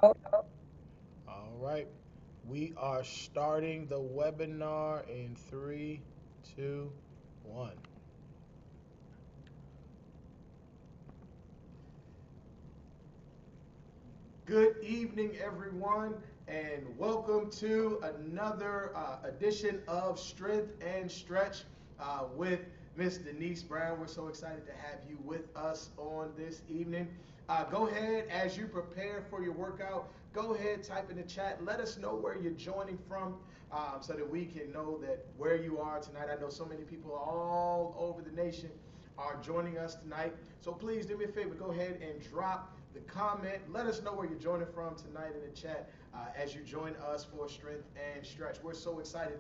All right. We are starting the webinar in three, two, one. Good evening, everyone, and welcome to another edition of Strength and Stretch with Miss Denise Brown. We're so excited to have you with us on this evening. Go ahead, as you prepare for your workout, go ahead, type in the chat. Let us know where you're joining from so that we can know that where you are tonight. I know so many people all over the nation are joining us tonight. So please do me a favor, go ahead and drop the comment. Let us know where you're joining from tonight in the chat as you join us for Strength and Stretch. We're so excited.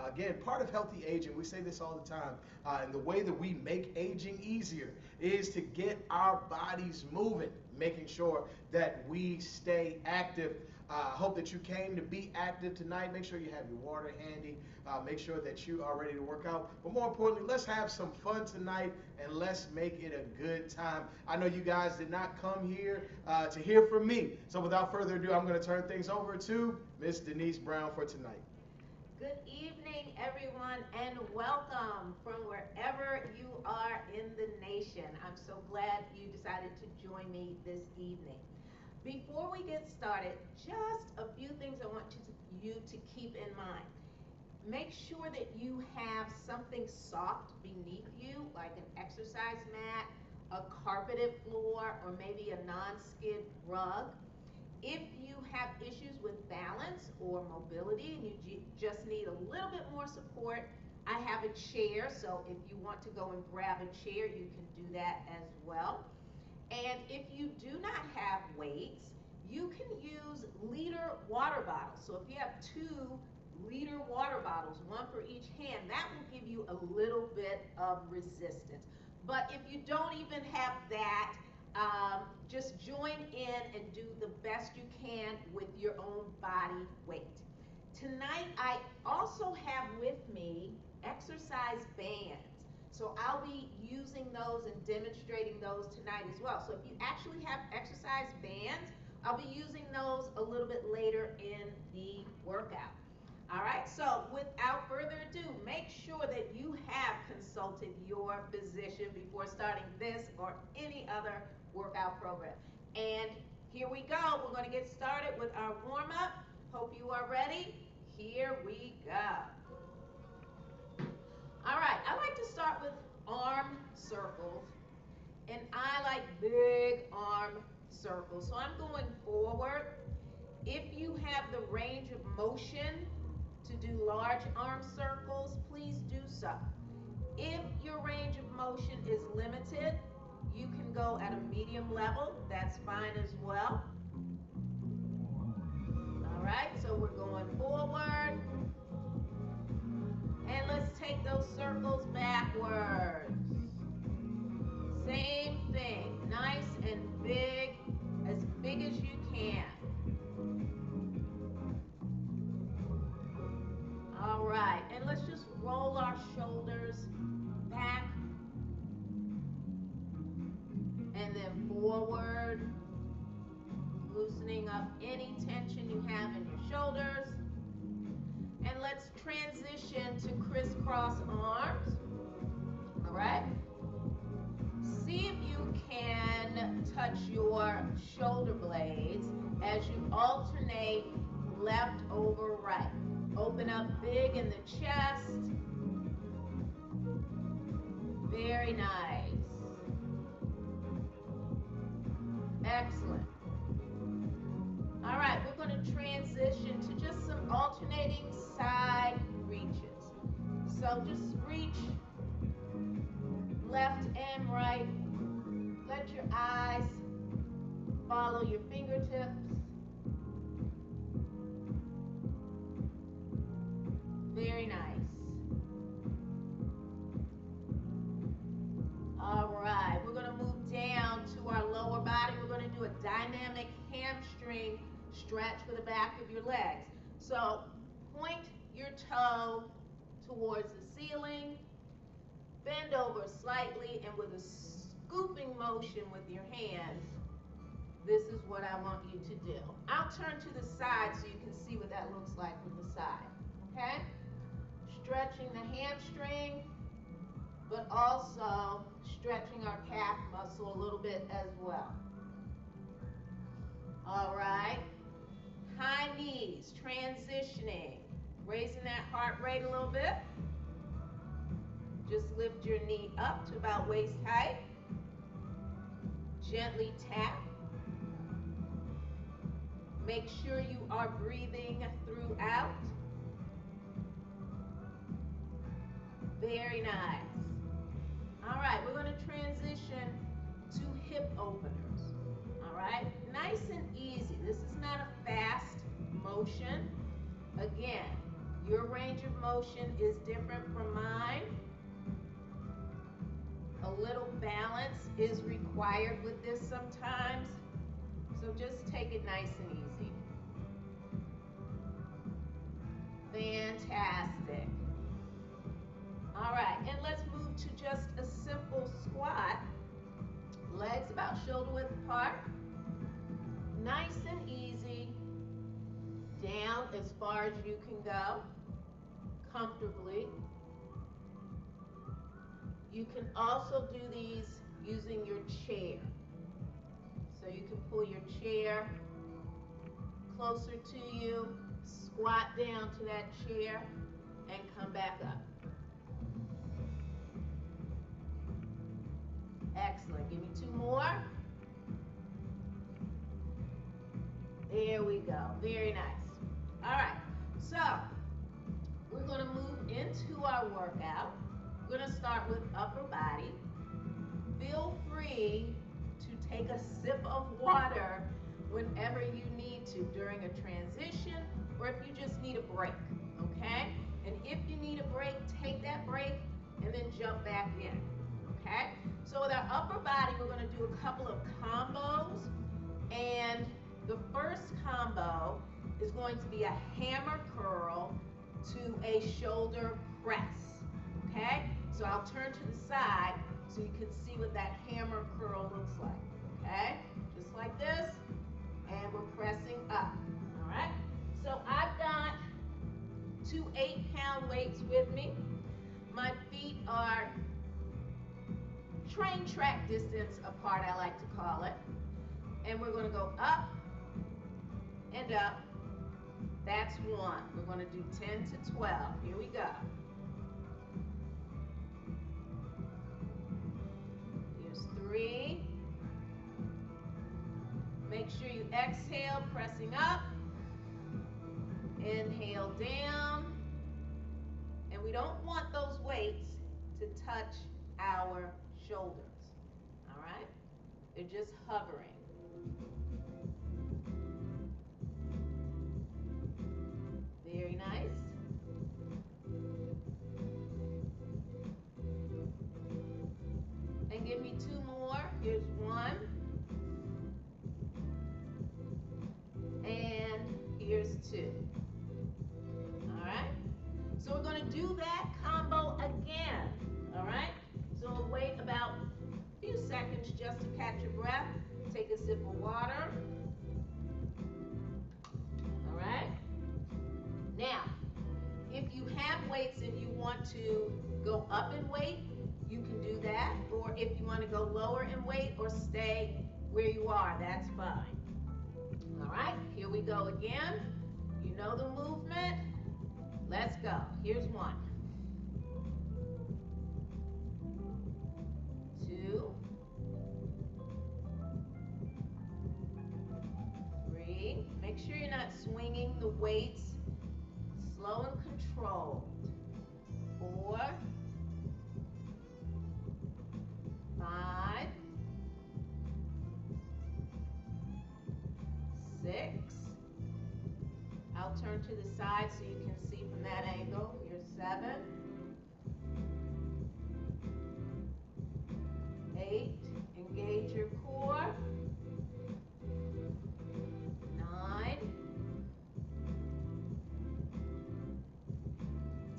Again, part of healthy aging, we say this all the time, and the way that we make aging easier is to get our bodies moving, making sure that we stay active. I hope that you came to be active tonight. Make sure you have your water handy. Make sure that you are ready to work out. But more importantly, let's have some fun tonight and let's make it a good time. I know you guys did not come here to hear from me. So without further ado, I'm going to turn things over to Miss Denise Brown for tonight. Good evening, everyone, and welcome from wherever you are in the nation. I'm so glad you decided to join me this evening. Before we get started, just a few things I want you to keep in mind. Make sure that you have something soft beneath you, like an exercise mat, a carpeted floor, or maybe a non-skid rug. If you have issues with balance or mobility and you just need a little bit more support, I have a chair, so if you want to go and grab a chair, you can do that as well. And if you do not have weights, you can use liter water bottles. So if you have 2 liter water bottles, one for each hand, that will give you a little bit of resistance. But if you don't even have that, just join in and do the best you can with your own body weight. Tonight, I also have with me exercise bands. So I'll be using those and demonstrating those tonight as well. So if you actually have exercise bands, I'll be using those a little bit later in the workout. All right, so without further ado, make sure that you have consulted your physician before starting this or any other workout program. And here we go. We're going to get started with our warm-up. Hope you are ready. Here we go. All right, I like to start with arm circles, and I like big arm circles. So I'm going forward. If you have the range of motion to do large arm circles, please do so. If your range of motion is limited, you can go at a medium level. That's fine as well. All right, so we're going forward. And let's take those circles backwards. Same thing, nice and big as you can. All right, and let's just roll our shoulders back and then forward, loosening up any tension you have in your shoulders. And let's transition to crisscross arms. All right. See if you can touch your shoulder blades as you alternate left over right. Open up big in the chest. Very nice. Excellent. All right, we're going to transition to just some alternating side reaches. So just reach left and right. Let your eyes follow your fingertips. Very nice. All right, we're going to move down to our lower body. We're going to do a dynamic hamstring stretch for the back of your legs. So point your toe towards the ceiling, bend over slightly, and with a scooping motion with your hands, this is what I want you to do. I'll turn to the side so you can see what that looks like from the side. Okay? Stretching the hamstring, but also stretching our calf muscle a little bit as well. All right. High knees, transitioning, raising that heart rate a little bit. Just lift your knee up to about waist height. Gently tap. Make sure you are breathing throughout. Very nice. All right, we're going to transition to hip openers. All right, nice and easy. This is not a fast motion. Again, your range of motion is different from mine. A little balance is required with this sometimes. So just take it nice and easy. Fantastic. All right, and let's move to just a simple squat. Legs about shoulder width apart. Nice and easy. Down as far as you can go, comfortably. You can also do these using your chair. So you can pull your chair closer to you, squat down to that chair, and come back up. Excellent. Give me two more. There we go. Very nice. All right. So we're going to move into our workout. We're going to start with upper body. Feel free to take a sip of water whenever you need to during a transition or if you just need a break, okay? And if you need a break, take that break and then jump back in, okay? So with our upper body, we're going to do a couple of combos, and the first combo is going to be a hammer curl to a shoulder press, okay? So I'll turn to the side so you can see what that hammer curl looks like, okay? Just like this, and we're pressing up, all right? So I've got two 8-pound weights with me. My feet are train track distance apart, I like to call it. And we're going to go up and up. That's one. We're going to do 10 to 12. Here we go. Here's 3. Make sure you exhale, pressing up. Inhale down. And we don't want those weights to touch our shoulders. All right? They're just hovering. Very nice. And give me 2 more. Here's 1. And here's 2. All right? So we're going to do that combo again. All right? So we'll wait about a few seconds just to catch your breath. Take a sip of water. All right? Now, if you have weights and you want to go up in weight, you can do that. Or if you want to go lower in weight or stay where you are, that's fine. All right, here we go again. You know the movement. Let's go. Here's 1. 2. 3. Make sure you're not swinging the weights. Slow and controlled. 4. 5. 6. I'll turn to the side so you can see from that angle. Here's 7. 8. Engage your core. 9.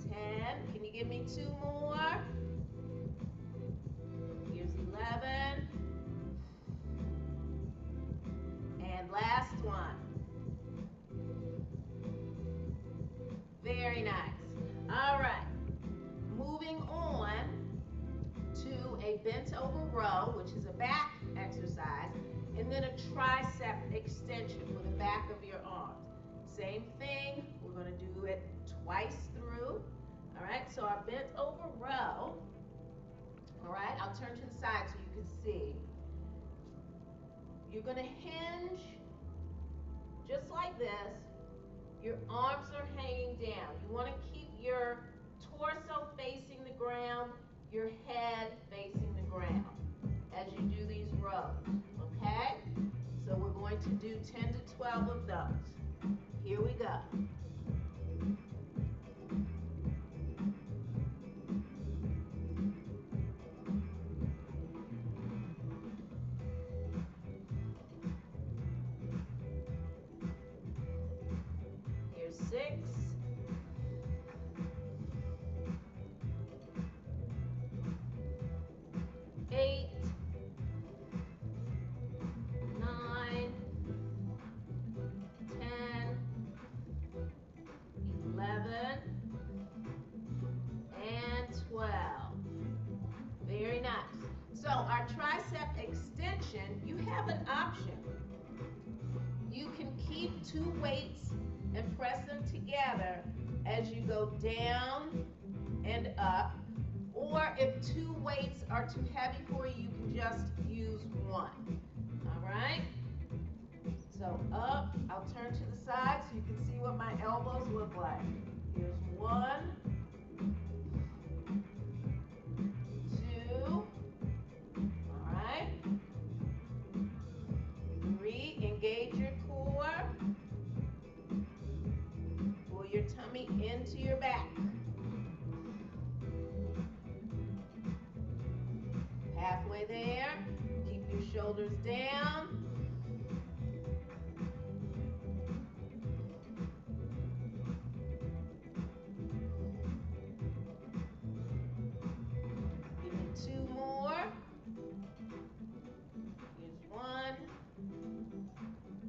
10. Can you give me 2 more? Here's 11. one. Very nice. All right. Moving on to a bent over row, which is a back exercise, and then a tricep extension for the back of your arms. Same thing, we're going to do it twice through. All right, so our bent over row. All right, I'll turn to the side so you can see. You're going to hinge just like this. Your arms are hanging down. You want to keep your torso facing the ground, your head facing the ground as you do these rows, okay? So we're going to do 10 to 12 of those. Here we go. Here's 6. 8, 9, 10, 11, and 12. Very nice. So our tricep extension, you have an option. You can keep 2 weights and press them together as you go down and up. Or if 2 weights are too heavy for you, you can just use 1. All right? So up, I'll turn to the side so you can see what my elbows look like. Here's 1, 2, all right? 3, engage your core. Pull your tummy into your back. Halfway there, keep your shoulders down. Give me 2 more. Here's 1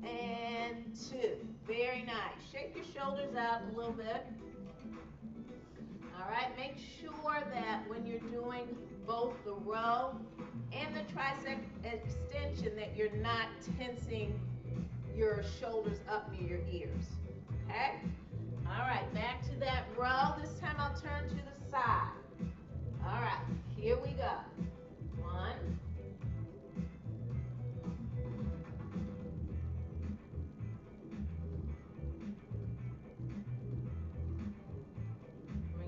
and 2. Very nice. Shake your shoulders out a little bit. All right, make sure that when you're doing both the row and the tricep extension that you're not tensing your shoulders up near your ears, okay? All right, back to that row. This time I'll turn to the side. All right, here we go. 1, 2,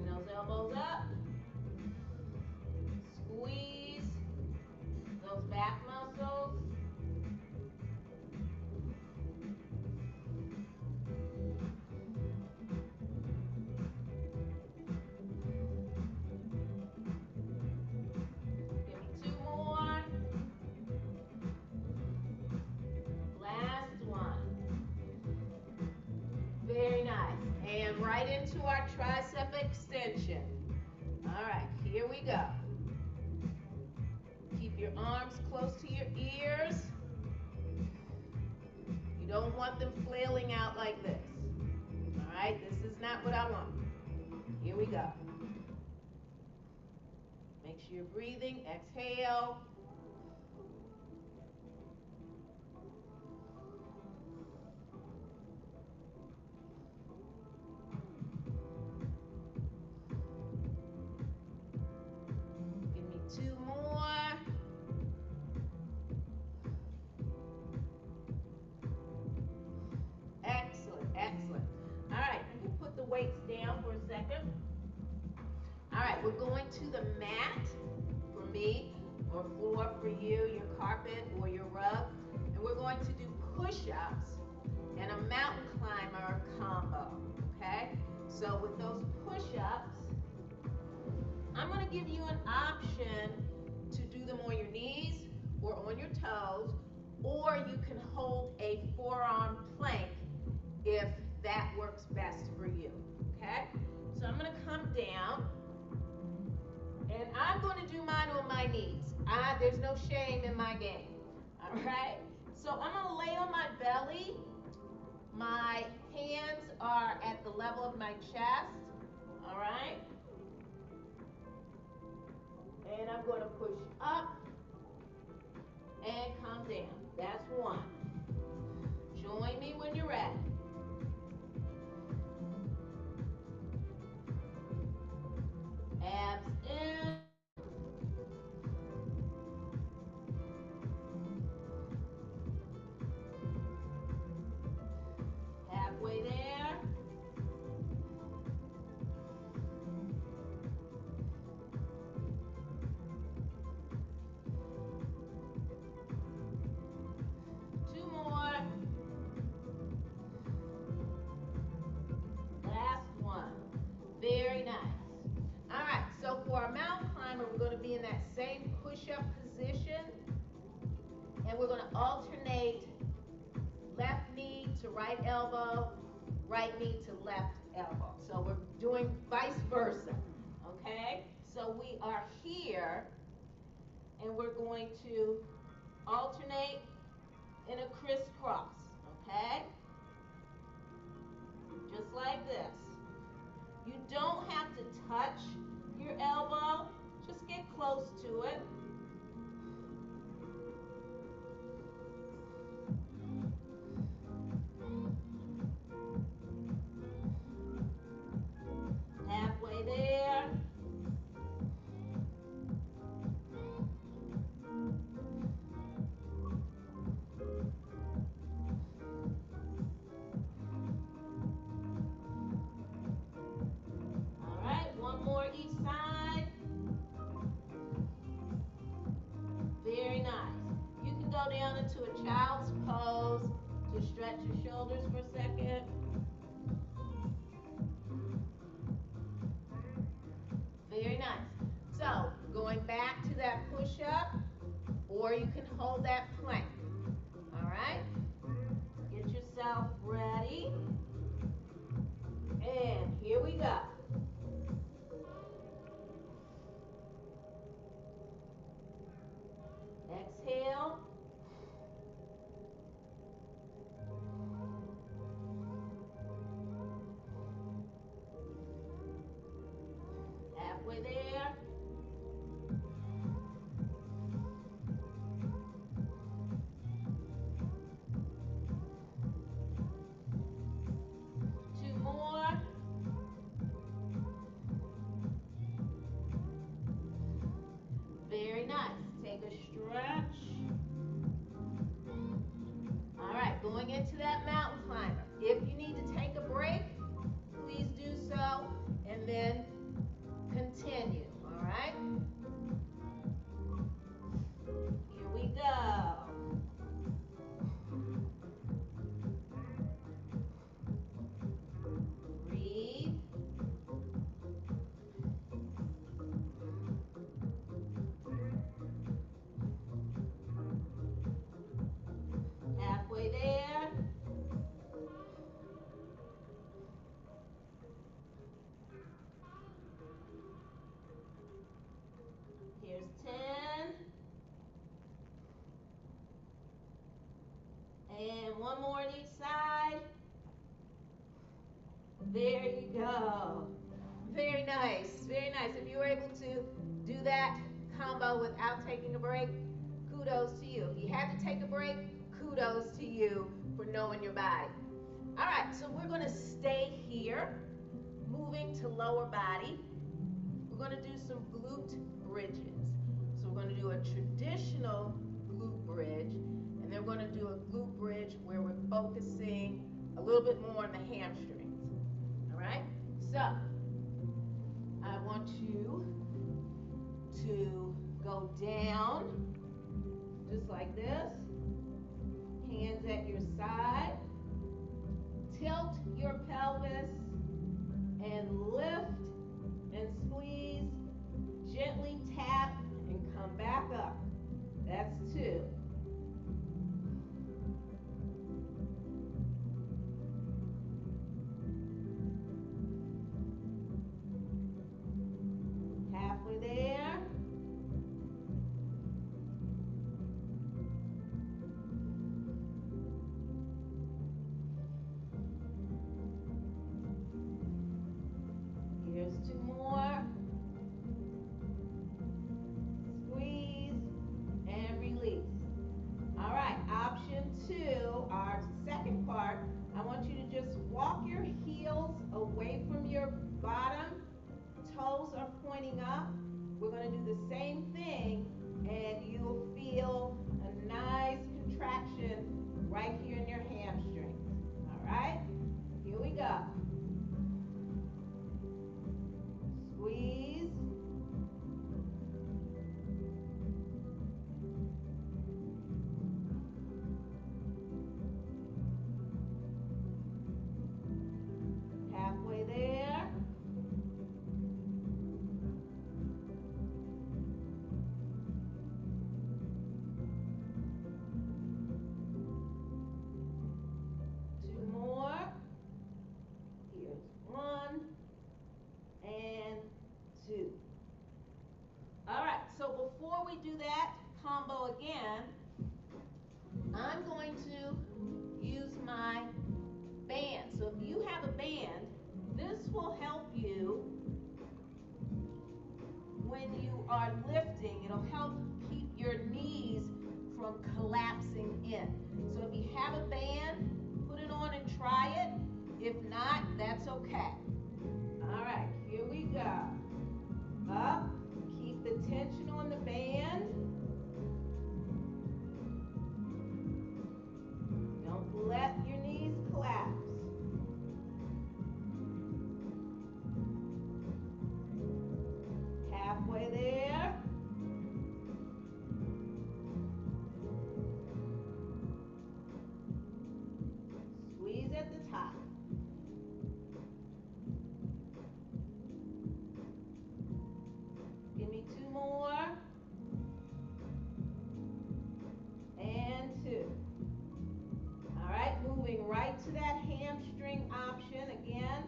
those elbows up. Squeeze those back muscles. Give me 2 more. Last one. Very nice. And right into our tricep extension. All right, here we go. Keep your arms close to your ears. You don't want them flailing out like this. All right, this is not what I want. Here we go. Make sure you're breathing. Exhale. Give me 2 more. Excellent, excellent. All right, you can put the weights down for a second. All right, we're going to the mat for me, or floor for you, your carpet or your rug, and we're going to do push-ups and a mountain climber combo, okay? So with those push-ups, I'm going to give you an option to do them on your knees or on your toes, or you can hold a forearm plank if that works best for you, okay? So I'm going to come down, and I'm going to do mine on my knees. There's no shame in my game, all right? So I'm going to lay on my belly, My hands are at the level of my chest, all right? And I'm going to push up and come down. That's one. Join me when you're ready. Abs in. Halfway there. Two more. Last one. Very nice. All right, so for our mountain climber, we're going to be in that same push-up position, and we're going to alternate left knee to right elbow, right knee to left elbow. So we're doing vice versa, okay? So we are here, and we're going to alternate in a crisscross, okay? Just like this. You don't have to touch your elbow, just get close to it. Halfway there. All right, one more each side. Very nice. You can go down into a child's pose to stretch your shoulders for a second. Very nice. So, going back to that push-up, or you can hold that plank. All right? Get yourself ready. And here we go. Exhale. Halfway there. Two more. Very nice. Take a stretch. All right, going into that mountain climber. If you need to take a break, please do so, and then continue. All right? Here we go. Breathe. Halfway there. Here's 10. And one more on each side. There you go. Very nice. Very nice. If you were able to do that combo without taking a break, kudos to you. If you had to take a break, kudos to you for knowing your body. All right, so we're going to stay here, moving to lower body. We're going to do some glute bridges. So we're going to do a traditional glute bridge, and then we're going to do a glute bridge where we're focusing a little bit more on the hamstrings. All right? So I want you to go down just like this. Hands at your side. Tilt your pelvis and lift and squeeze. Gently tap and come back up. That's 2. Halfway there. have a band, put it on and try it. If not, that's okay. All right, here we go. Up, keep the tension on the band. Don't let your knees collapse. Halfway there. Squeeze at the top. Give me 2 more. And 2. All right, moving right to that hamstring option again.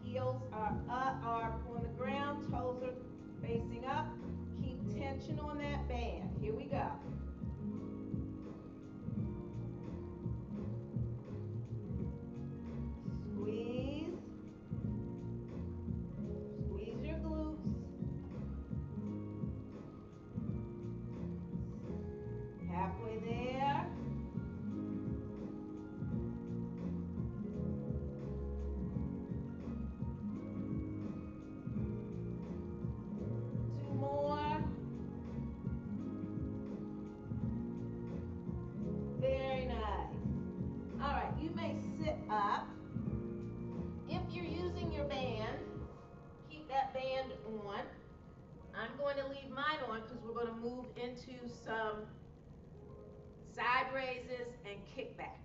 Heels are up, are on the ground, toes are facing up. Keep tension on that band. Here we go. Squeeze. Squeeze your glutes. Halfway there. Very nice. All right, you may sit up. If you're using your band, keep that band on. I'm going to leave mine on because we're going to move into some side raises and kickbacks,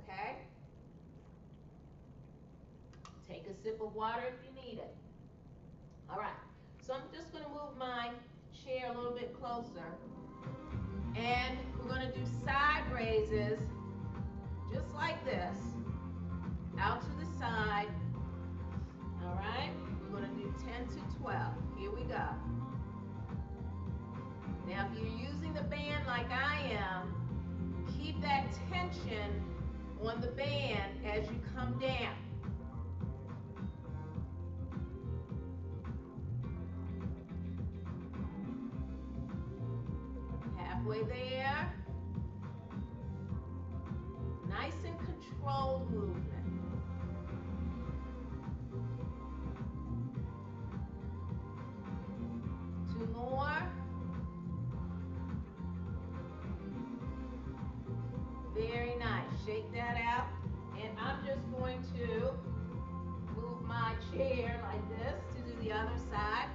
okay? Take a sip of water if you need it. All right, so I'm just going to move my chair a little bit closer. And we're going to do side raises just like this, out to the side. All right, we're going to do 10 to 12. Here we go. Now, if you're using the band like I am, keep that tension on the band as you come down. Halfway there. Nice and controlled movement. Two more. Very nice. Shake that out. And I'm just going to move my chair like this to do the other side.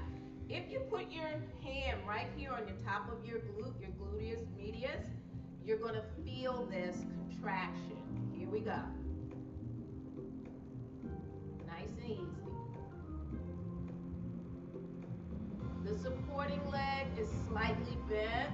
If you put your hand right here on your top of your glute, your gluteus medius, you're going to feel this contraction. Here we go. Nice and easy. The supporting leg is slightly bent.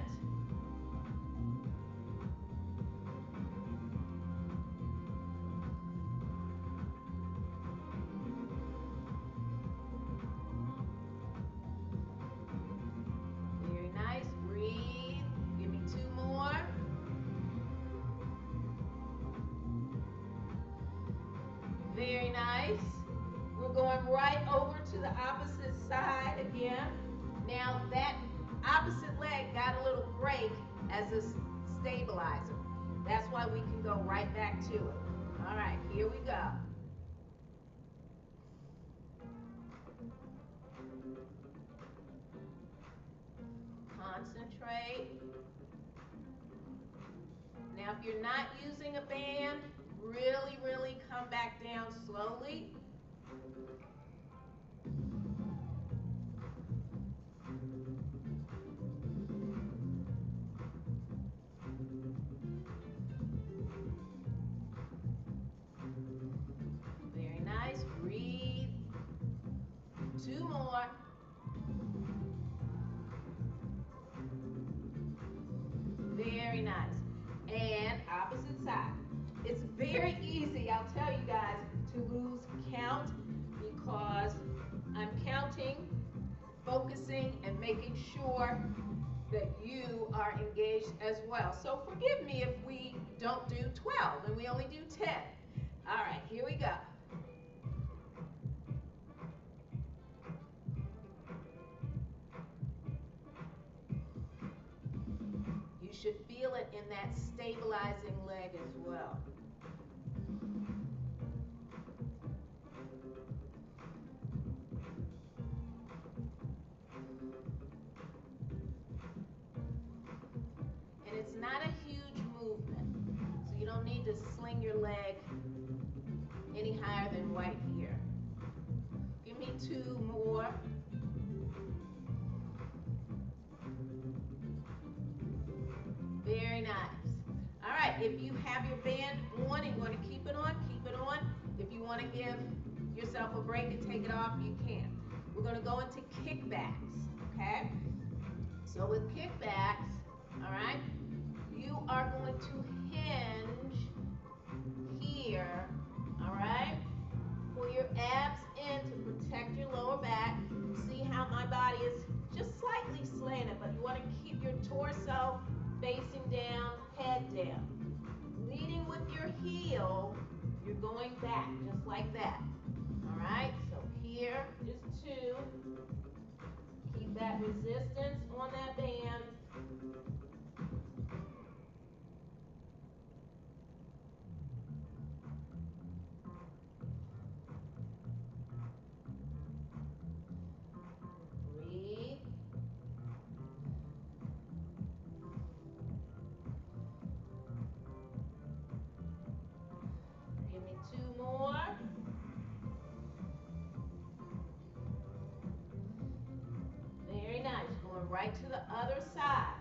Very nice. Breathe. Give me 2 more. Very nice. We're going right over to the opposite side again. Now that opposite leg got a little break as a stabilizer. That's why we can go right back to it. All right, here we go. Concentrate. Now if you're not using a band, really come back down slowly. Very nice. Breathe. 2 more. Very nice. And opposite side. It's very easy, I'll tell you guys, to lose count because I'm counting, focusing, and making sure that you are engaged as well. So forgive me if we don't do 12 and we only do 10. All right, here we go. You should feel feel it in that stabilizing leg as well. And it's not a huge movement, so you don't need to sling your leg any higher than right here. Give me 2 more. Very nice. All right, if you have your band on and you want to keep it on, keep it on. If you want to give yourself a break and take it off, you can. We're going to go into kickbacks, okay? So with kickbacks, all right, you are going to hinge here, all right? Pull your abs in to protect your lower back. See how my body is just slightly slanted, but you want to keep your torso facing down, head down. Leading with your heel, you're going back just like that. All right, so here is 2. Keep that resistance on that band. Breathe. Give me 2 more. Very nice. Going right to the other side.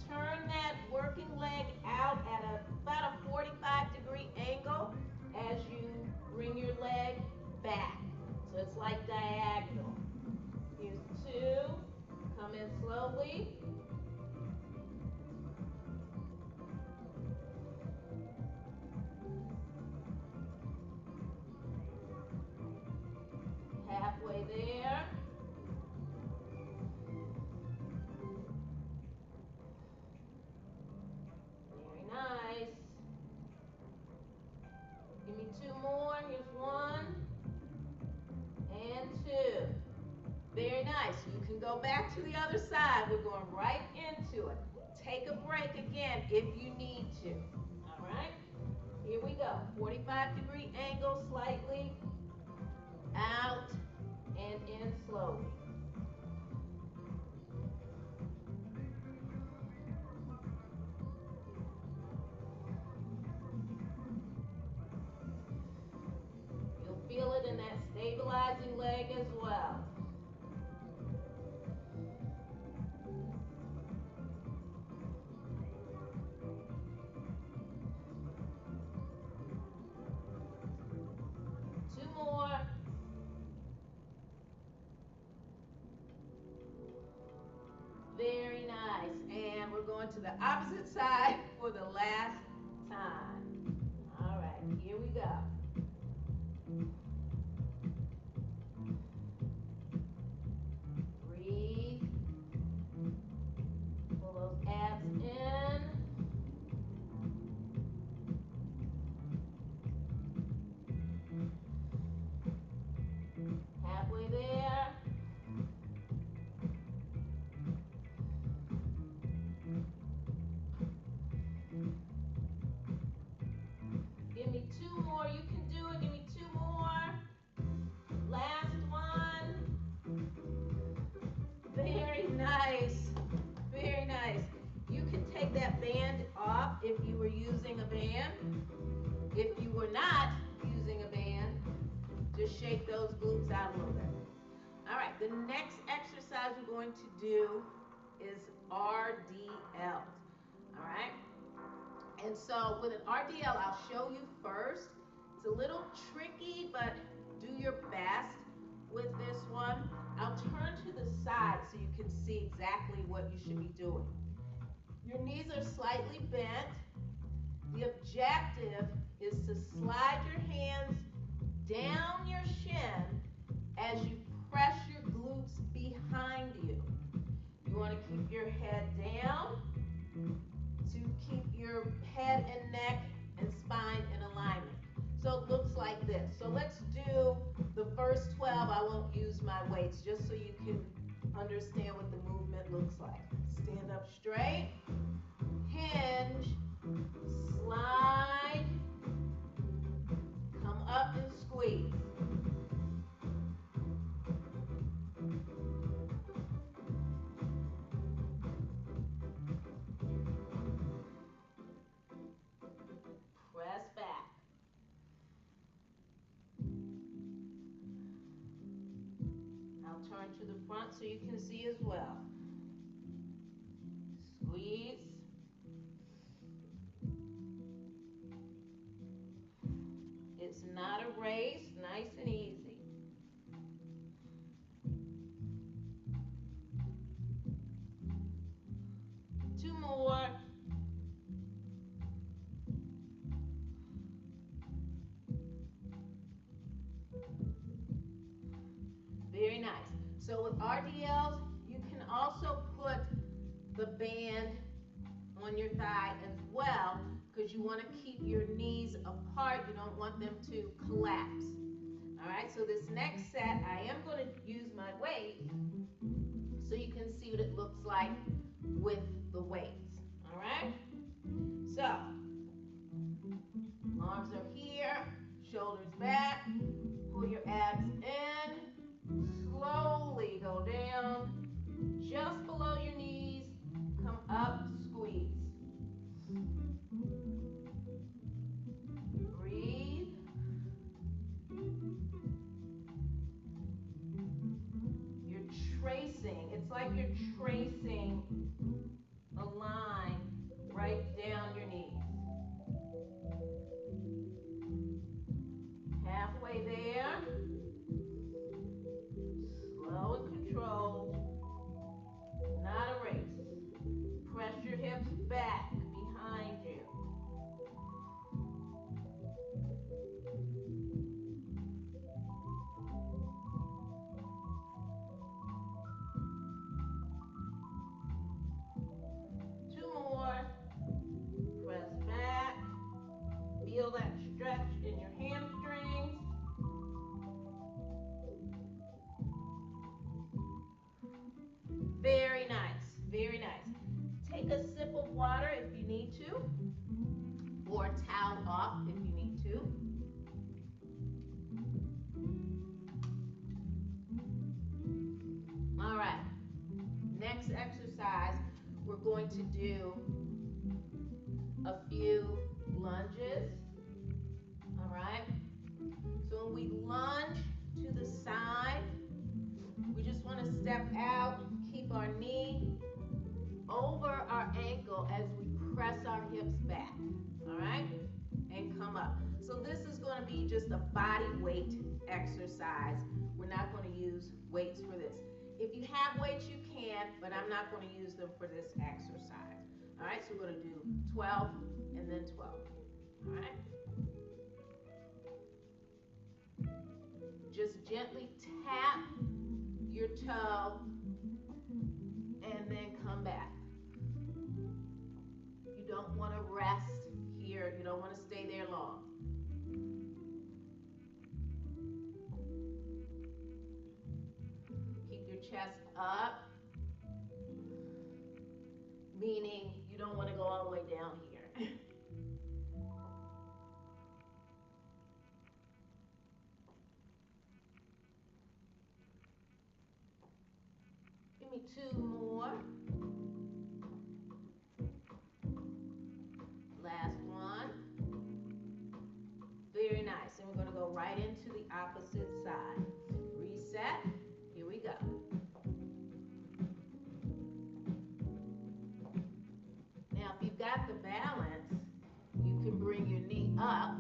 Turn that working leg out at about a 45-degree angle as you bring your leg back. So it's like diagonal. Here's 2. Come in slowly. Halfway there. Very nice. Give me 2 more. Here's 1 and 2. Very nice. You can go back to the other side. We're going right into it. Take a break again if you need to. All right? Here we go. 45-degree angle slightly. Out and in slowly. You'll feel it in that stabilizing leg as well. Two more. Very nice. And we're going to the opposite side for the last time. All right, here we go. Breathe. Pull those abs in. Halfway there. Give me 2 more. You can do it. Give me 2 more. Last one. Very nice. Very nice. You can take that band off if you were using a band. If you were not using a band, just shake those glutes out a little bit. All right, the next exercise we're going to do is RDL. All right? And so with an RDL, I'll show you first. It's a little tricky, but do your best with this one. I'll turn to the side so you can see exactly what you should be doing. Your knees are slightly bent. The objective is to slide your hands down your shin as you press your glutes behind you. You want to keep your head down to keep your head and neck and spine in alignment. So it looks like this. So let's do the first 12. I won't use my weights just so you can understand what the movement looks like. Stand up straight. hinge, slide, come up and squeeze. Press back. I'll turn to the front so you can see as well. Squeeze. It's not a race, nice and easy. Two more. Very nice. So with RDLs, you can also put the band on your thigh as well, because you want to keep your knees apart. You don't want them to collapse. All right, so this next set, I am going to use my weight so you can see what it looks like with the weights. All right, so arms are here, shoulders back, pull your abs in, slowly go down, just below your knees, come up, squeeze. Breathe. You're tracing, it's like you're tracing a line right down your knees. Halfway there. Slow and controlled. Not a race. Press your hips back behind you. Two more. Press back. Feel that stretch in your hamstrings. Very nice, very nice. Take a sip of water if you need to, or towel off if you need to. All right, next exercise, we're going to do a few lunges. All right, so when we lunge to the side, we just want to step out, keep our knee over our ankle as we press our hips back, all right, and come up. So this is going to be just a body weight exercise. We're not going to use weights for this. If you have weights, you can, but I'm not going to use them for this exercise. All right, so we're going to do 12 and then 12, all right? Just gently tap your toe and then come back. You don't want to rest here. You don't want to stay there long. Keep your chest up, meaning you don't want to go all the way down here. Give me two more. Last one. Very nice. And we're going to go right into the opposite side. Reset. Here we go. Now, if you've got the balance, you can bring your knee up.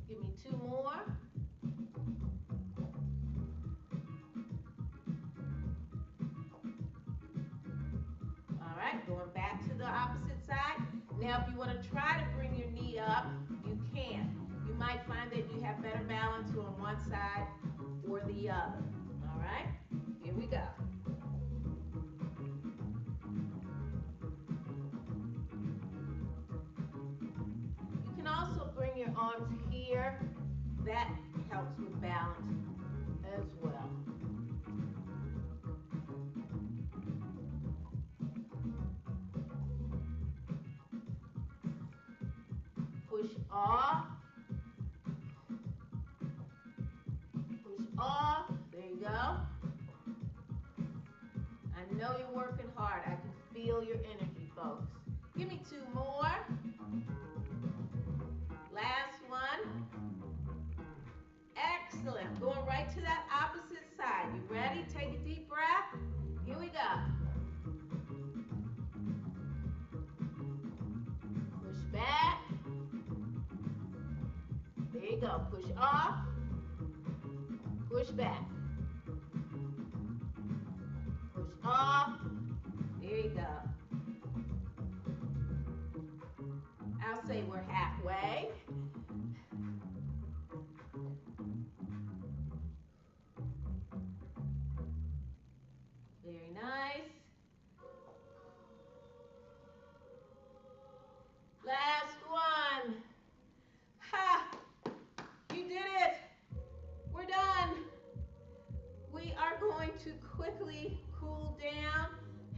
Give me two more. All right, going back to the opposite side. Now, if you want to try to bring your knee up, you can. You might find that you have better balance on one side or the other. All right, here we go. You can also bring your arms here. That helps with balance as well. Push off. Push off. There you go. I know you're working hard. I can feel your energy, folks. Give me two more. Last one. Excellent. Going right to that opposite side. You ready? Take a deep breath. Here we go. Push back. There you go. Push off. Push back. Push off. There you go. I'll say we're halfway. Very nice. Last one. Ha! You did it. We're done. We are going to quickly cool down.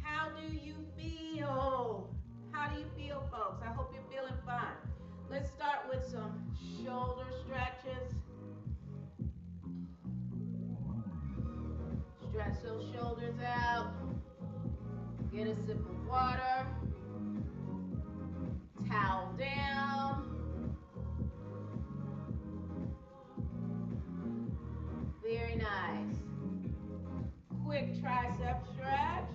How do you feel? How do you feel, folks? I hope you're feeling fine. Let's start with some shoulder stretches. Stretch those shoulders out. Get a sip of water. Towel down. Very nice. Quick tricep stretch.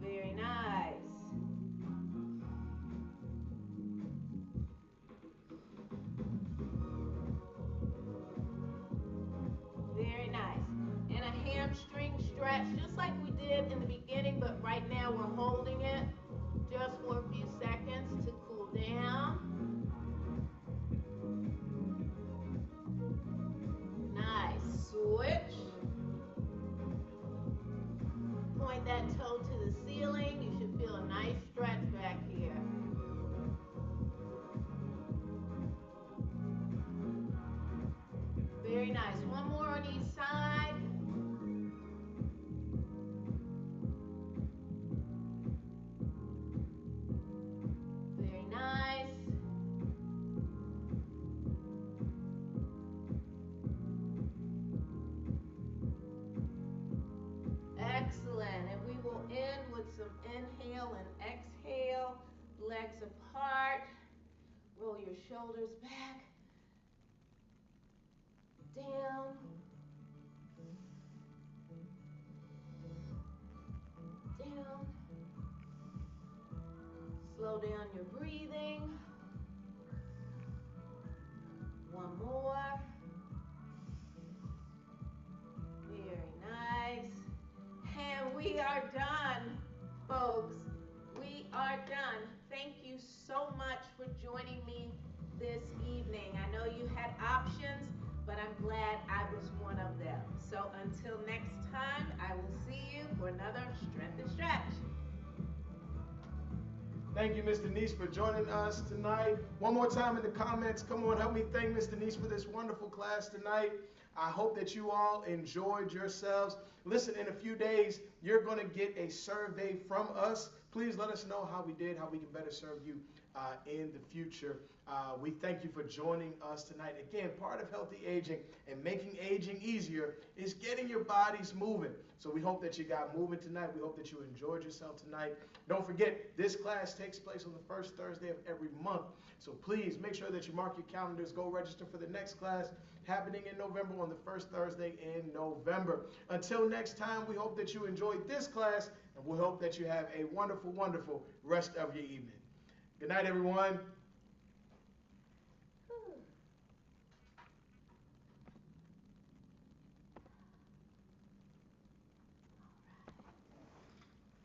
Very nice. Very nice. And a hamstring stretch, just like we did in the beginning, but right now we're holding it just for a few seconds to cool down. Nice. Switch. Point that toe to the ceiling. You should feel a nice stretch back here. Very nice. One more on each side. Very nice. Excellent. And we will end with some inhale and exhale. Legs apart. Roll your shoulders back. Down. Down. Slow down your breathing. One more. Very nice. And we are done, folks. We are done. Thank you so much for joining me this evening. I know you had options, but I'm glad I was one of them. So until next time, I will see you for another Strength and Stretch. Thank you, Ms. Denise, for joining us tonight. One more time in the comments, come on, help me thank Ms. Denise for this wonderful class tonight. I hope that you all enjoyed yourselves. Listen, in a few days, you're going to get a survey from us. Please let us know how we did, how we can better serve you in the future. We thank you for joining us tonight. Again, part of healthy aging and making aging easier is getting your bodies moving. So we hope that you got moving tonight. We hope that you enjoyed yourself tonight. Don't forget, this class takes place on the first Thursday of every month. So please make sure that you mark your calendars. Go register for the next class happening in November on the first Thursday in November. Until next time, we hope that you enjoyed this class, and we hope that you have a wonderful, wonderful rest of your evening. Good night, everyone.